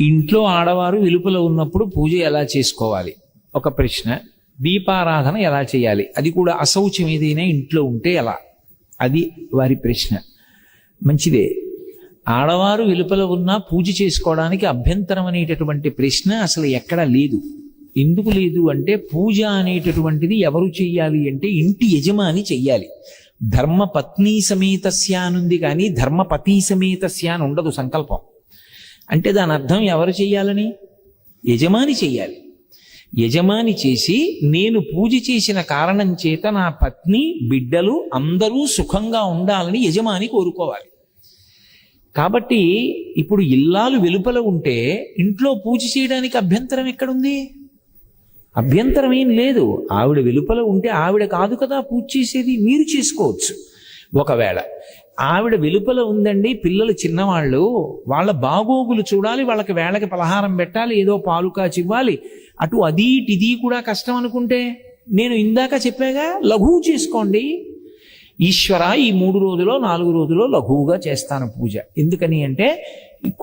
ఇంట్లో ఆడవారు వెలుపల ఉన్నప్పుడు పూజ ఎలా చేసుకోవాలి ఒక ప్రశ్న. దీపారాధన ఎలా చేయాలి, అది కూడా అశౌచం ఏదైనా ఇంట్లో ఉంటే ఎలా, అది వారి ప్రశ్న. మంచిదే. ఆడవారు వెలుపల ఉన్నా పూజ చేసుకోవడానికి అభ్యంతరం అనేటటువంటి ప్రశ్న అసలు ఎక్కడా లేదు. ఎందుకు లేదు అంటే, పూజ అనేటటువంటిది ఎవరు చెయ్యాలి అంటే ఇంటి యజమాని చెయ్యాలి. ధర్మపత్ని సమేతస్య అనుంది కానీ ధర్మపతి సమేతస్య అని ఉండదు సంకల్పం. అంటే దాని అర్థం ఎవరు చెయ్యాలని? యజమాని చెయ్యాలి. యజమాని చేసి, నేను పూజ చేసిన కారణం చేత నా పత్ని బిడ్డలు అందరూ సుఖంగా ఉండాలని యజమాని కోరుకోవాలి. కాబట్టి ఇప్పుడు ఇల్లాలు వెలుపల ఉంటే ఇంట్లో పూజ చేయడానికి అభ్యంతరం ఎక్కడుంది? అభ్యంతరం ఏం లేదు. ఆవిడ వెలుపల ఉంటే ఆవిడ కాదు కదా పూజ చేసేది, మీరు చేసుకోవచ్చు. ఒకవేళ ఆవిడ వెలుపల ఉందండి, పిల్లలు చిన్నవాళ్ళు, వాళ్ళ బాగోగులు చూడాలి, వాళ్ళకి వేళకి పలహారం పెట్టాలి, ఏదో పాలు కాచివ్వాలి, అటు అది ఇది కూడా కష్టం అనుకుంటే, నేను ఇందాక చెప్పాగా లఘువు చేసుకోండి. ఈశ్వర ఈ 3 రోజులో 4 రోజులో లఘువుగా చేస్తాను పూజ. ఎందుకని అంటే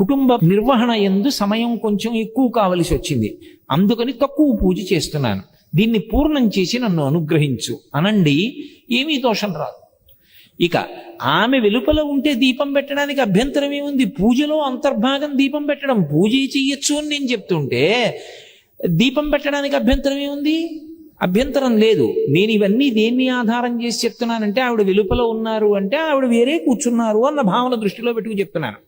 కుటుంబ నిర్వహణ యందు సమయం కొంచెం ఎక్కువ కావలసి వచ్చింది, అందుకని తక్కువ పూజ చేస్తున్నాను, దీన్ని పూర్ణం చేసి నన్ను అనుగ్రహించు అనండి, ఏమీ దోషం రాదు. ఇక ఆమె వెలుపల ఉంటే దీపం పెట్టడానికి అభ్యంతరం ఏముంది? పూజలో అంతర్భాగం దీపం పెట్టడం, పూజ చెయ్యొచ్చు అని నేను చెప్తుంటే దీపం పెట్టడానికి అభ్యంతరం ఏముంది? అభ్యంతరం లేదు. నేను ఇవన్నీ దేన్ని ఆధారం చేసి చెప్తున్నానంటే, ఆవిడ వెలుపల ఉన్నారు అంటే ఆవిడ వేరే కూర్చున్నారు అన్న భావన దృష్టిలో పెట్టుకు చెప్తున్నాను.